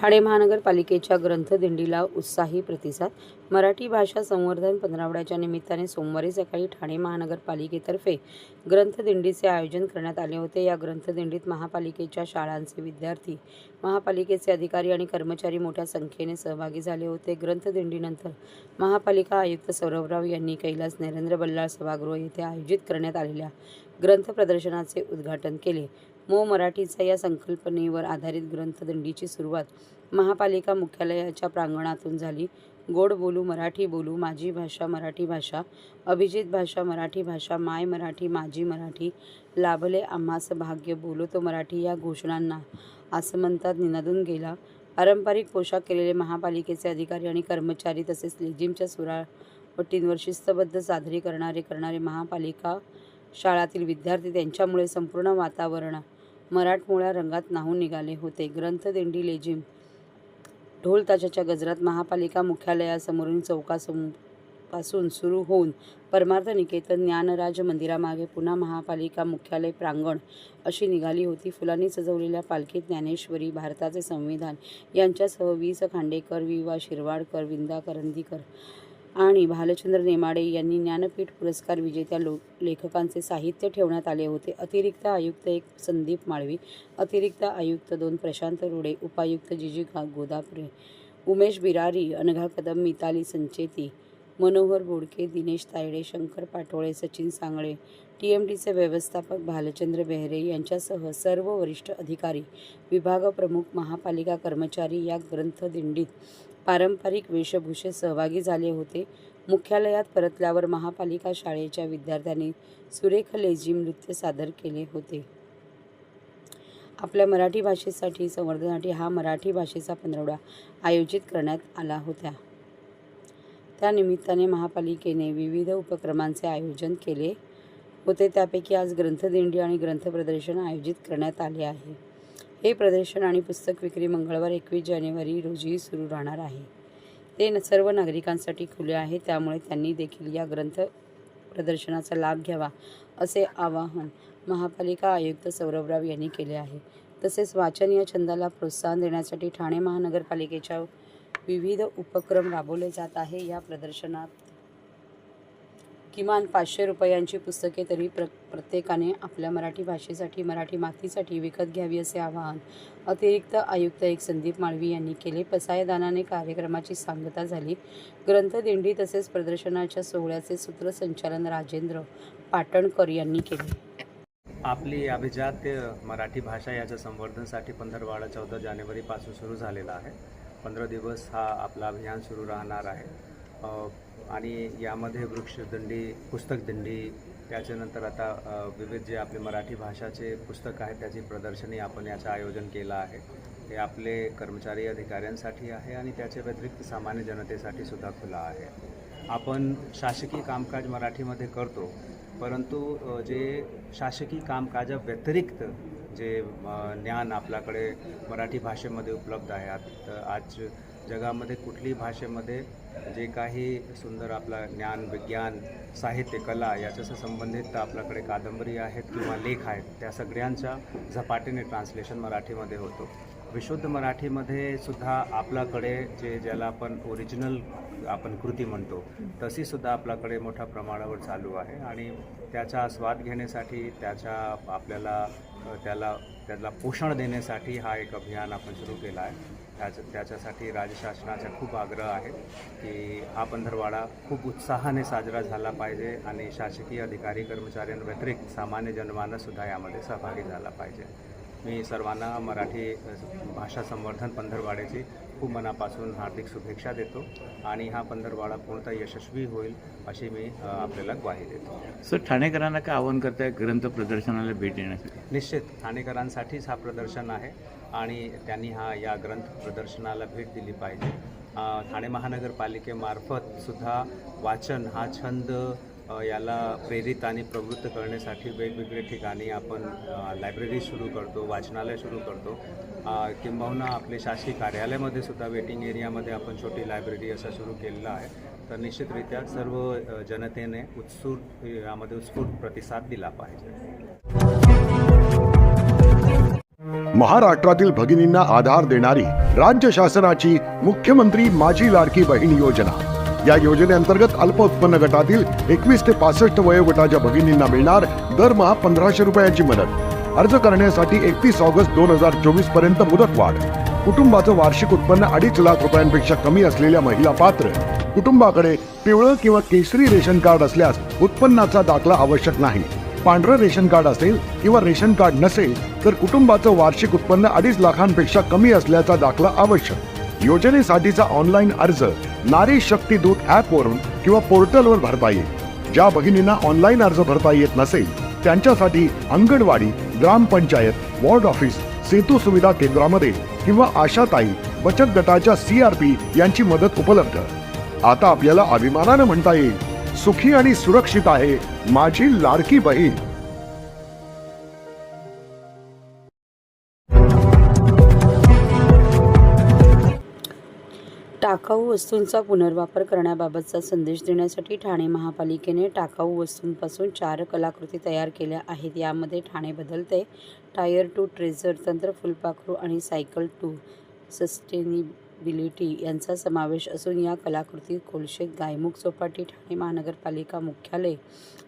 ठाणे महानगरपालिकेच्या ग्रंथदिंडीला उत्साही प्रतिसाद. मराठी भाषा संवर्धन पंधरवड्याच्या निमित्ताने सोमवारी सकाळी ठाणे महानगरपालिकेतर्फे ग्रंथदिंडीचे आयोजन करण्यात आले होते. या ग्रंथदिंडीत महापालिकेच्या शाळांचे विद्यार्थी, महापालिकेचे अधिकारी आणि कर्मचारी मोठ्या संख्येने सहभागी झाले होते. ग्रंथदिंडीनंतर महापालिका आयुक्त सौरभराव यांनी कैलास नरेंद्र बल्लाळ सभागृह येथे आयोजित करण्यात आलेल्या ग्रंथ प्रदर्शनाचे उद्घाटन केले. मो मराठीचा या संकल्पनेवर आधारित ग्रंथदिंडीची सुरुवात महापालिका मुख्यालयाच्या प्रांगणातून झाली. गोड बोलू मराठी बोलू, माझी भाषा मराठी भाषा, अभिजित भाषा मराठी भाषा, माय मराठी माझी मराठी, लाभले आम्हास भाग्य, बोलतो मराठी या घोषणांना आसमंतात निनादून गेला. पारंपरिक पोशाख केलेले महापालिकेचे अधिकारी आणि कर्मचारी तसेच लेझिमच्या सुरावटींवर शिस्तबद्ध सादरी करणारे महापालिका शाळातील विद्यार्थी त्यांच्यामुळे संपूर्ण वातावरण मराठमोळ्या रंगात न्हाऊन निघाले होते. ग्रंथदिंडी लेझिम ढोल ताशाच्या गजरात महापालिका मुख्यालयासमोरील चौकापासून सुरू होऊन परमार्थ निकेतन ज्ञानराज मंदिरामागे पुन्हा महापालिका मुख्यालय प्रांगण अशी निघाली होती. फुलांनी सजवलेल्या पालखीत ज्ञानेश्वरी, भारताचे संविधान यांच्यासह वि. स. खांडेकर, वि. वा. शिरवाडकर, विंदा करंदीकर आणि भालचंद्र नेमाडे यांनी ज्ञानपीठ पुरस्कार विजेत्या लेखकांचे साहित्य ठेवण्यात आले होते. अतिरिक्त आयुक्त 1 संदीप माळवी, अतिरिक्त आयुक्त 2 प्रशांत रोडे, उपायुक्त जीजी गोदापुरे, उमेश बिरारी, अनघा कदम, मिताली संचेती, मनोहर बोडके, दिनेश तायडे, शंकर पाटोळे, सचिन सांगळे, TMDचे व्यवस्थापक भालचंद्र बेहरे यांच्यासह सर्व वरिष्ठ अधिकारी, विभाग प्रमुख, महापालिका कर्मचारी या ग्रंथदिंडीत पारंपरिक वेशभूषेत सहभागी झाले होते. मुख्यालयात परतल्यावर महापालिका शाळेच्या विद्यार्थ्यांनी सुरेख लेझिम नृत्य सादर केले होते. आपल्या मराठी भाषेसाठी संवर्धनासाठी हा मराठी भाषेचा पंधरवडा आयोजित करण्यात आला होता. त्यानिमित्ताने महापालिकेने विविध उपक्रमांचे आयोजन केले होते. त्यापैकी आज ग्रंथदिंडी आणि ग्रंथ प्रदर्शन आयोजित करण्यात आले आहे. हे प्रदर्शन आणि पुस्तक विक्री मंगळवार 21 जानेवारी रोजी सुरू राहणार आहे. ते सर्व नागरिकांसाठी खुले आहे. त्यामुळे त्यांनी देखील या ग्रंथ प्रदर्शनाचा लाभ घ्यावा असे आवाहन महापालिका आयुक्त सौरभराव यांनी केले आहे. तसेच वाचन या छंदाला प्रोत्साहन देण्यासाठी ठाणे महानगरपालिकेच्या विविध उपक्रम राबवले जात आहे. या प्रदर्शनात किमान 500 रुपयांची पुस्तके तरी प्रत्येकाने आपल्या मराठी भाषेसाठी, मराठी मातीसाठी विकत घ्यावी असे आवाहन अतिरिक्त आयुक्त 1 संदीप माळवी यांनी केले. पसायदानाने कार्यक्रमाची सांगता झाली. ग्रंथदिंडी तसेच प्रदर्शनाच्या सोहळ्याचे सूत्रसंचालन राजेंद्र पाटणकर यांनी केले. आपली अभिजात्य मराठी भाषा याच्या संवर्धनासाठी पंधरवडा 14 जानेवारीपासून सुरू झालेला आहे. 15 दिवस हा आपला अभियान सुरू राहणार आहे आणि यामध्ये वृक्षदिंडी, पुस्तकदिंडी, त्याच्यानंतर आता विविध जे आपले मराठी भाषाचे पुस्तक आहेत त्याची प्रदर्शनी आपण याचं आयोजन केलं आहे. हे आपले कर्मचारी अधिकाऱ्यांसाठी आहे आणि त्याच्या व्यतिरिक्त सामान्य जनतेसाठी सुद्धा खुला आहे. आपण शासकीय कामकाज मराठीमध्ये करतो, परंतु जे शासकीय कामकाजा व्यतिरिक्त जे ज्ञान आपल्याकडे मराठी भाषेमध्ये उपलब्ध आहे, आज जगामध्ये कुठल्याही भाषेमध्ये जे काही सुंदर आपला ज्ञान, विज्ञान, साहित्य, कला याच्याशी संबंधित आपल्याकडे कादंबरी आहेत किंवा लेख आहेत, त्या सगळ्यांचा झपाट्याने ट्रान्सलेशन मराठीमध्ये होतो. विशुद्ध मराठीमध्ये सुद्धा आपल्याकडे ज्याला आपण ओरिजिनल आपण कृती म्हणतो तशी सुद्धा आपल्याकडे मोठ्या प्रमाणावर चालू आहे आणि त्याचा स्वाद घेण्यासाठी त्याला पोषण देण्यासाठी हा एक अभियान आपण सुरू केला आहे. त्याच्यासाठी राज्य शासनाचा खूप आग्रह आहे की हा पंधरवडा खूप उत्साहाने साजरा झाला पाहिजे आणि शासकीय अधिकारी कर्मचाऱ्यांव्यतिरिक्त सामान्य जनमानससुद्धा यामध्ये सहभागी झाला पाहिजे. मी सर्वांना मराठी भाषा संवर्धन पंधरवड्याची खूप मनापासून हार्दिक शुभेच्छा देतो आणि हा पंधरवडा पूर्णतः यशस्वी होईल अशी मी आपल्याला ग्वाही देतो. सर, ठाणेकरांना काय आवाहन करताय ग्रंथ प्रदर्शनाला भेट देण्यासाठी? निश्चित ठाणेकरांसाठीच हा प्रदर्शन आहे आणि त्यांनी या ग्रंथ प्रदर्शनाला भेट दिली पाहिजे. ठाणे महानगरपालिकेमार्फत सुद्धा वाचन हा छंद याला प्रेरित आणि प्रवृत्त करण्यासाठी वेगवेगळ्या ठिकाणी आपण लायब्ररी सुरू करतो, वाचनालय सुरू करतो, किंबहुना आपले शासकीय कार्यालयामध्ये सुद्धा वेटिंग एरियामध्ये आपण छोटी लायब्ररी असं सुरू केलेलं आहे. तर निश्चितरित्या सर्व जनतेने यामध्ये उत्स्फूर्त प्रतिसाद दिला पाहिजे. महाराष्ट्रातील भगिनींना आधार देणारी राज्य शासनाची मुख्यमंत्री माझी लाडकी बहीण योजना। या योजनेअंतर्गत अल्प उत्पन्न गटातील 21 ते 65 वयोगटाच्या भगिनींना मिळणार दरमहा 1500 रुपयाची मदत। अर्ज करण्यासाठी 31 ऑगस्ट 2024 पर्यंत मुदतवाढ। कुटुंबाचं वार्षिक उत्पन्न 2.5 लाख रुपयांपेक्षा कमी असलेल्या महिला पात्र। कुटुंबाकडे पिवळं किंवा केसरी रेशन कार्ड असल्यास उत्पन्नाचा दाखला आवश्यक नाही। पांढरं रेशन कार्ड असेल किंवा रेशन कार्ड नसेल तर कुटुंबाचं वार्षिक उत्पन्न 2.5 लाखांपेक्षा कमी असल्याचा दाखला आवश्यक। योजनेसाठीचा ऑनलाईन अर्ज नारी शक्ती दूत ॲप वरून किंवा पोर्टलवर भरता येईल। ज्या भगिनींना ऑनलाईन अर्ज भरता येत नसेल त्यांच्यासाठी अंगणवाडी, ग्रामपंचायत, वॉर्ड ऑफिस, सेतू सुविधा केंद्रामध्ये किंवा आशाताई बचत गटाच्या CRP यांची मदत उपलब्ध। आता आपल्याला अभिमानानं म्हणता येईल, सुखी आणि सुरक्षित आहे माझी लाडकी बहीण। टाकाऊ वस्तूंचा पुनर्वापर करण्याबाबतचा संदेश देण्यासाठी ठाणे महापालिकेने टाकाऊ वस्तूंपासून 4 कलाकृती तयार केल्या आहेत। यामध्ये ठाणे बदलते, टायर टू ट्रेझर, तंत्र फुलपाखरू आणि सायकल टू सस्टेनेबिलिटी यांचा समावेश असून या कलाकृती कोलशेत, गायमुख चौपाटी, ठाणे महानगरपालिका मुख्यालय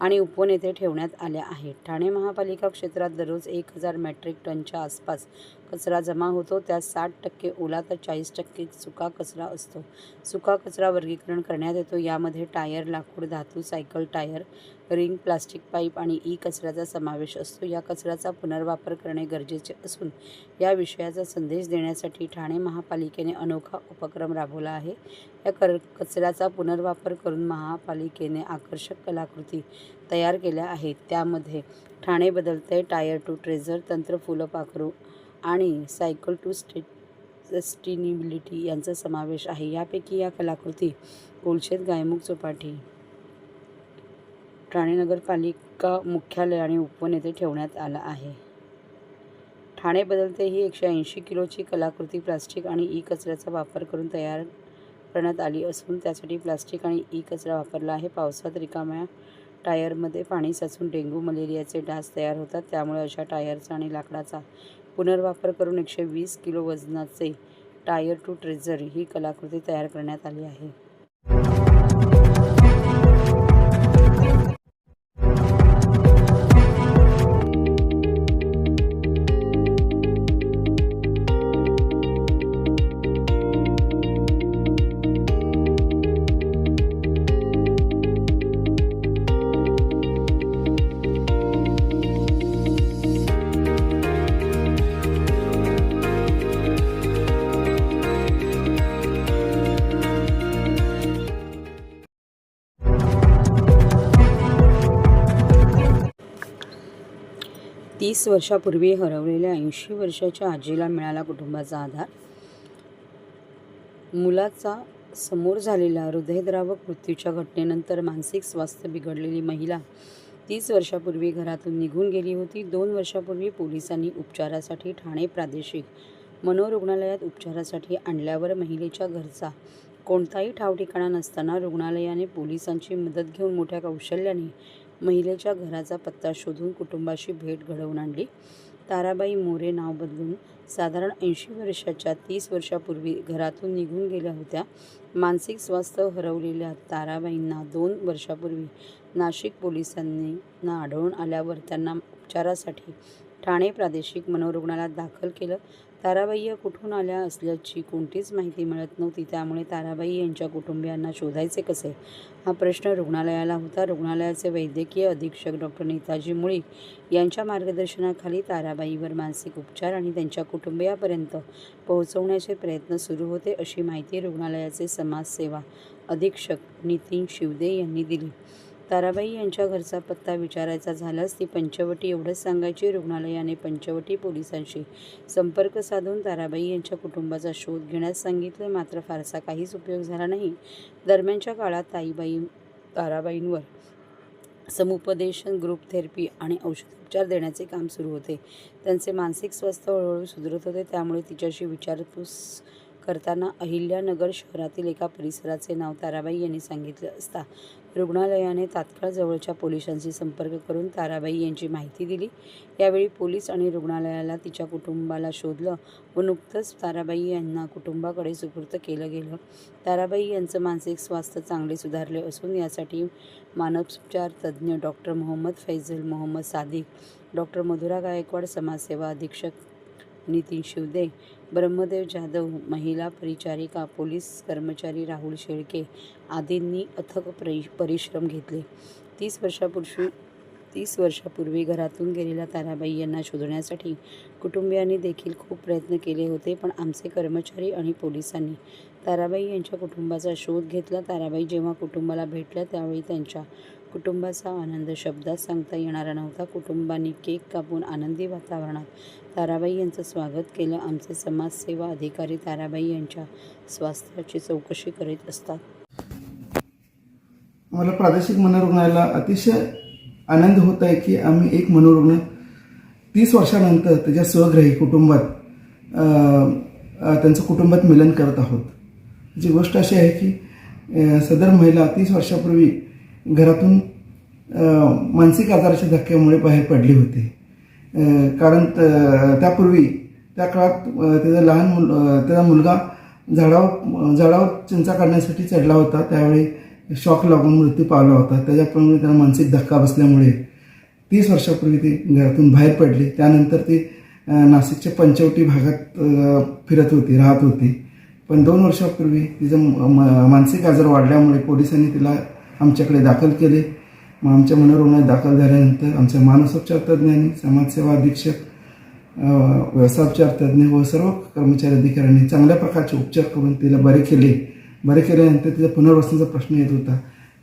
आणि उपवन येथे ठेवण्यात आल्या आहेत। ठाणे महापालिका क्षेत्रात दररोज 1000 मेट्रिक टनच्या आसपास कचरा जमा होतो। त्यात 60% ओला तर 40% सुका कचरा असतो। सुका कचरा वर्गीकरण करण्यात येतो। यामध्ये टायर, लाकूड, धातू, cycle tyre, ring, plastic pipe आणि कचऱ्याचा समावेश असतो। या कचऱ्याचा पुनर्वापर करणे गरजेचे असून या विषयाचा संदेश देण्यासाठी ठाणे महापालिकेने अनोखा उपक्रम राबवला आहे। या कचऱ्याचा पुनर्वापर करून महापालिकेने आकर्षक कलाकृती तयार केल्या आहेत। त्यामध्ये ठाणे बदलते, टायर टू ट्रेझर, तंत्र फुलपाखरू आणि सायकल टू सस्टेनेबिलिटी यांचा समावेश आहे। यापैकी या कलाकृती कोलशेत, गायमुख चौपाटी, ठाणे नगरपालिका मुख्यालय आणि उपवन येथे ठेवण्यात आला आहे। ठाणे बदलते ही 180 किलोची कलाकृती प्लास्टिक आणि कचऱ्याचा वापर करून तयार करण्यात आली असून त्यासाठी प्लास्टिक आणि कचरा वापरला आहे। पावसात रिकाम्या टायरमध्ये पाणी साचून डेंग्यू, मलेरियाचे डास तयार होतात। त्यामुळे अशा टायरचा आणि लाकडाचा पुनर्वापर करून 120 किलो वजनाचे टायर टू ट्रेझर ही कलाकृती तयार करण्यात आली आहे। तीस वर्षापूर्वी हरवलेल्या 80 वर्षाच्या आजीला मिळाला कुटुंबाचा आधार। मुलाचा समोर झालेल्या हृदयद्रावक मृत्यूच्या घटनेनंतर मानसिक स्वास्थ्य बिघडलेली महिला 30 वर्षापूर्वी घरातून निघून गेली होती। 2 वर्षापूर्वी पोलिसांनी उपचारासाठी ठाणे प्रादेशिक मनोरुग्णालयात उपचारासाठी आणल्यावर महिलेच्या घरचा कोणताही ठावठिकाणा नसताना रुग्णालयाने पोलिसांची मदत घेऊन मोठ्या कौशल्याने महिलेच्या घराचा पत्ता शोधून कुटुंबाशी भेट घडवून आणली। ताराबाई मोरे नाव बदलून साधारण 80 वर्षाच्या 30 वर्षापूर्वी घरातून निघून गेल्या होत्या। मानसिक स्वास्थ्य हरवलेल्या ताराबाईंना 2 वर्षापूर्वी नाशिक पोलिसांना आढळून आल्यावर त्यांना उपचारासाठी ठाणे प्रादेशिक मनोरुग्णालयात दाखल केलं। ताराबाई या कुठून आल्या असल्याची कोणतीच माहिती मिळत नव्हती। त्यामुळे ताराबाई यांच्या कुटुंबियांना शोधायचे कसे हा प्रश्न रुग्णालयाला होता। रुग्णालयाचे वैद्यकीय अधीक्षक डॉक्टर नेताजी मुळीक यांच्या मार्गदर्शनाखाली ताराबाईवर मानसिक उपचार आणि त्यांच्या कुटुंबियापर्यंत पोहोचवण्याचे प्रयत्न सुरू होते, अशी माहिती रुग्णालयाचे समाजसेवा अधीक्षक नितीन शिवदे यांनी दिली। ताराबाई यांच्या घरचा पत्ता विचारायचा झाल्यास ती पंचवटी एवढंच सांगायची। रुग्णालयाने पंचवटी पोलिसांशी संपर्क साधून ताराबाई यांच्या कुटुंबाचा शोध घेण्यास सांगितले, मात्र फारसा काहीच उपयोग झाला नाही। दरम्यानच्या काळात ताराबाईंवर समुपदेशन, ग्रुप थेरपी आणि औषधोपचार देण्याचे काम सुरू होते। त्यांचे मानसिक स्वास्थ्य हळूहळू सुधारत होते, त्यामुळे तिच्याशी विचारपूस करताना अहिल्यानगर शहरातील एका परिसराचे नाव ताराबाई यांनी सांगितले असता रुग्णालयाने तात्काळ जवळच्या पोलिसांशी संपर्क करून ताराबाई यांची माहिती दिली. यावेळी पोलीस आणि रुग्णालयाला तिच्या कुटुंबाला शोधलं व नुकतंच ताराबाई यांना कुटुंबाकडे सुपूर्द केलं गेलं. ताराबाई यांचं मानसिक स्वास्थ्य चांगले सुधारले असून यासाठी मानसोपचार तज्ज्ञ डॉक्टर मोहम्मद फैजल मोहम्मद सादिक, डॉक्टर मधुरा गायकवाड, समाजसेवा अधीक्षक नितीन शिवदे, ब्रह्मदेव जाधव, महिला परिचारिका, पोलीस कर्मचारी राहुल शेळके आदींनी अथक परिश्रम घेतले. 30 वर्षापूर्वी घरातून गेलेल्या ताराबाई यांना शोधण्यासाठी कुटुंबियांनी देखील खूप प्रयत्न केले होते, पण आमचे कर्मचारी आणि पोलिसांनी ताराबाई यांच्या कुटुंबाचा शोध घेतला. ताराबाई जेव्हा कुटुंबाला भेटल्या त्यावेळी त्यांच्या कुटुंबाचा आनंद शब्दात सांगता येणारा नव्हता. कुटुंबांनी केक कापून आनंदी वातावरणात ताराबाई यांचं स्वागत केलं. आमचे समाजसेवा अधिकारी ताराबाई यांच्या स्वास्थ्याची चौकशी करीत असतात. मला प्रादेशिक मनोरुग्णालयाला अतिशय आनंद होत आहे की आम्ही एक मनोरुग्ण 30 वर्षानंतर त्याच्या स्वगृही कुटुंबात त्यांचं कुटुंबात मिलन करत आहोत. जी गोष्ट अशी आहे की सदर महिला 30 वर्षापूर्वी घरातून मानसिक आजाराच्या धक्क्यामुळे बाहेर पडली होती. कारण त्यापूर्वी त्या काळात त्याचा मुलगा झाडावर चिंचा काढण्यासाठी चढला होता. त्यावेळी शॉक लागून मृत्यू पावला होता. त्याच्यामुळे त्याला मानसिक धक्का बसल्यामुळे 30 वर्षापूर्वी ती घरातून बाहेर पडली. त्यानंतर ती नाशिकच्या पंचवटी भागात राहत होती. पण 2 वर्षापूर्वी तिचं मानसिक आजार वाढल्यामुळे पोलिसांनी तिला आमच्याकडे दाखल केले. मग आमच्या मनोरुग्णालयात दाखल झाल्यानंतर आमच्या मानसोपचार तज्ज्ञांनी, समाजसेवा अधीक्षक, व्यवसायोपचार तज्ज्ञ व सर्व कर्मचारी अधिकाऱ्यांनी चांगल्या प्रकारचे उपचार करून तिला बरे केल्यानंतर तिचा पुनर्वसनाचा प्रश्न येत होता.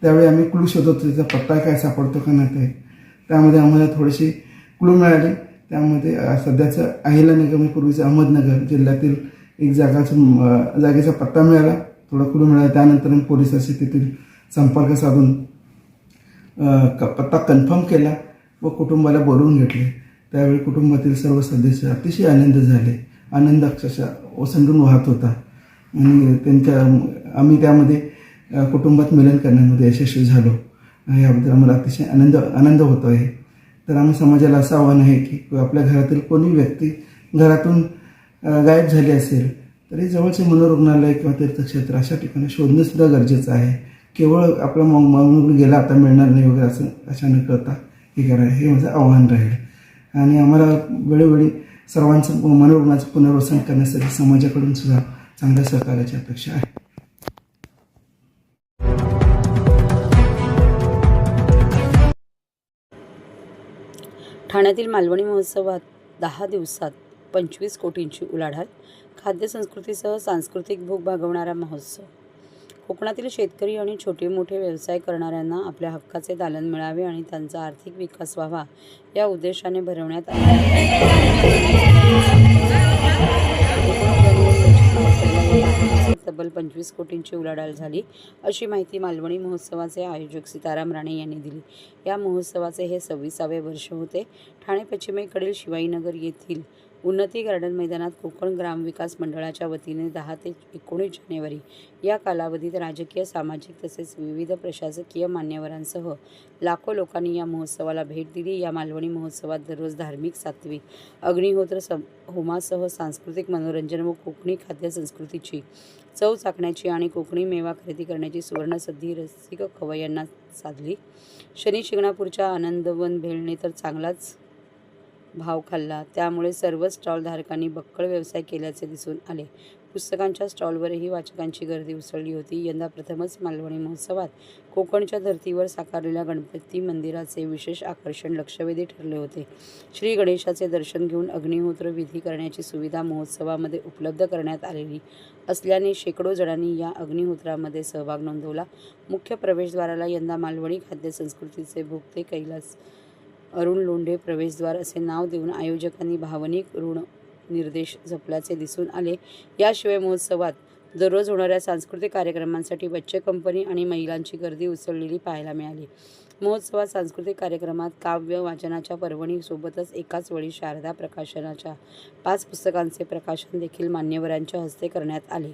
त्यावेळी आम्ही क्लू शोधत होतो, तिचा पत्ता काय सापडतो का नाही. त्यामध्ये आम्हाला थोडीशी क्लू मिळाली. त्यामध्ये सध्याचं अहिल्यानगर, पूर्वीचं अहमदनगर जिल्ह्यातील एक जागेचा पत्ता मिळाला, थोडा क्लू मिळाला. त्यानंतर पोलिसांशी तेथील संपर्क साधून पत्ता कन्फर्म केला व कुटुंबाला बोलवून घेतले. त्यावेळी कुटुंबातील सर्व सदस्य अतिशय आनंद झाले. आनंद अक्षरशः ओसंडून वाहत होता आणि आम्ही त्यामध्ये कुटुंबात मिलन करण्यामध्ये यशस्वी झालो. याबद्दल आम्हाला अतिशय आनंद होतो आहे. तर आम्ही समाजाला असं आव्हान आहे की आपल्या घरातील कोणी व्यक्ती घरातून गायब झाली असेल तरी जवळचे मनोरुग्णालय किंवा तीर्थक्षेत्र अशा ठिकाणी शोधणं सुद्धा गरजेचं आहे. केवळ आपला मनोरुग्ण गेला आता मिळणार नाही वगैरे अशा न करता हे करायला, हे माझं आव्हान राहील. आणि आम्हाला वेळोवेळी सर्वांचं मनोरुग्णाचं पुनर्वसन करण्यासाठी समाजाकडून सुद्धा चांगल्या सहकार्याची अपेक्षा आहे. ठाण्यातील मालवणी महोत्सवात 10 दिवसात 25 कोटींची उलाढाल. खाद्य संस्कृतीसह सांस्कृतिक भूक भागवणारा महोत्सव. कोकणातील शेतकरी आणि छोटे मोठे व्यवसाय करणाऱ्यांना आपल्या हक्काचे दालन मिळावे आणि त्यांचा आर्थिक विकास व्हावा या उद्देशाने भरवण्यात तब्बल 25 कोटींची उलाढाल झाली अशी माहिती मालवणी महोत्सवाचे आयोजक सीताराम राणे यांनी दिली. या महोत्सवाचे हे 26वे वर्ष होते. ठाणे पश्चिमेकडील शिवाईनगर येथील उन्नती गार्डन मैदानात कोकण ग्रामविकास मंडळाच्या वतीने 10 ते 19 जानेवारी या कालावधीत राजकीय, सामाजिक तसेच विविध प्रशासकीय मान्यवरांसह लाखो लोकांनी या महोत्सवाला भेट दिली. या मालवणी महोत्सवात दररोज धार्मिक, सात्विक, अग्निहोत्र होमासह सांस्कृतिक मनोरंजन व कोकणी खाद्य संस्कृतीची चव चाखण्याची आणि कोकणी मेवा खरेदी करण्याची सुवर्णसंधी रसिक खवय्यांना साधली. शनी शिंगणापूरच्या आनंदवन भेळने तर चांगलाच भाव खाल्ला. त्यामुळे सर्व स्टॉलधारकांनी बक्कळ व्यवसाय केल्याचे दिसून आले. पुस्तकांच्या स्टॉलवरही वाचकांची गर्दी उसळली होती. यंदा प्रथमच मालवणी महोत्सवात कोकणच्या धर्तीवर साकारलेल्या गणपती मंदिराचे विशेष आकर्षण लक्षवेधी ठरले होते. श्री गणेशाचे दर्शन घेऊन अग्निहोत्र विधी करण्याची सुविधा महोत्सवामध्ये उपलब्ध करण्यात आलेली असल्याने शेकडो जणांनी या अग्निहोत्रामध्ये सहभाग नोंदवला. मुख्य प्रवेशद्वाराला यंदा मालवणी खाद्य संस्कृतीचे भोगते कैलास अरुण लोंढे प्रवेशद्वार असे नाव देऊन आयोजकांनी भावनिक ऋण निर्देश जपल्याचे दिसून आले. याशिवाय महोत्सवात दररोज होणाऱ्या सांस्कृतिक कार्यक्रमांसाठी बच्चे कंपनी आणि महिलांची गर्दी उसळलेली पाहायला मिळाली. महोत्सवात सांस्कृतिक कार्यक्रमात काव्य वाचनाच्या पर्वणीसोबतच एकाच वेळी शारदा प्रकाशनाच्या 5 पुस्तकांचे प्रकाशन देखील मान्यवरांच्या हस्ते करण्यात आले.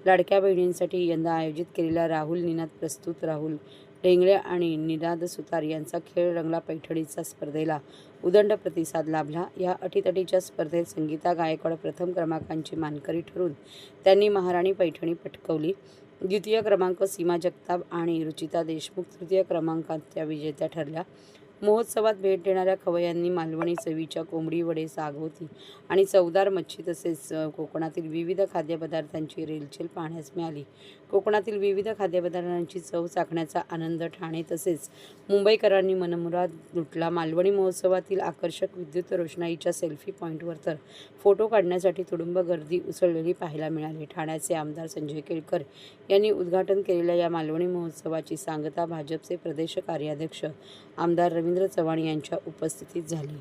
लाडक्या बहिणींसाठी यंदा आयोजित केलेल्या राहुल निनाद प्रस्तुत राहुल ढेंगळे आणि निनाद सुतार यांचा खेळ रंगला पैठणीचा स्पर्धेला उदंड प्रतिसाद लाभला. या अटीतटीच्या स्पर्धेत संगीता गायकवाड प्रथम क्रमांकाची मानकरी ठरून त्यांनी महाराणी पैठणी पटकावली. द्वितीय क्रमांक सीमा जगताप आणि रुचिता देशमुख तृतीय क्रमांकाच्या विजेत्या ठरल्या. महोत्सवात भेट देणाऱ्या खवय्यांनी मालवणी चवीच्या कोंबडी वडे, सागवती आणि चवदार मच्छी तसेच कोकणातील विविध खाद्यपदार्थांची रेलचेल पाहण्यास मिळाली. कोकणातील विविध खाद्यपदार्थांची चव चाखण्याचा आनंद ठाणे तसेच मुंबईकरांनी मनमुराद लुटला. मालवणी महोत्सवातील आकर्षक विद्युत रोषणाईच्या सेल्फी पॉईंटवर तर फोटो काढण्यासाठी तुडुंब गर्दी उसळलेली पाहायला मिळाली. ठाण्याचे आमदार संजय केळकर यांनी उद्घाटन केलेल्या या मालवणी महोत्सवाची सांगता भाजपचे प्रदेश कार्याध्यक्ष आमदार रवींद्र चव्हाण यांच्या उपस्थितीत झाली.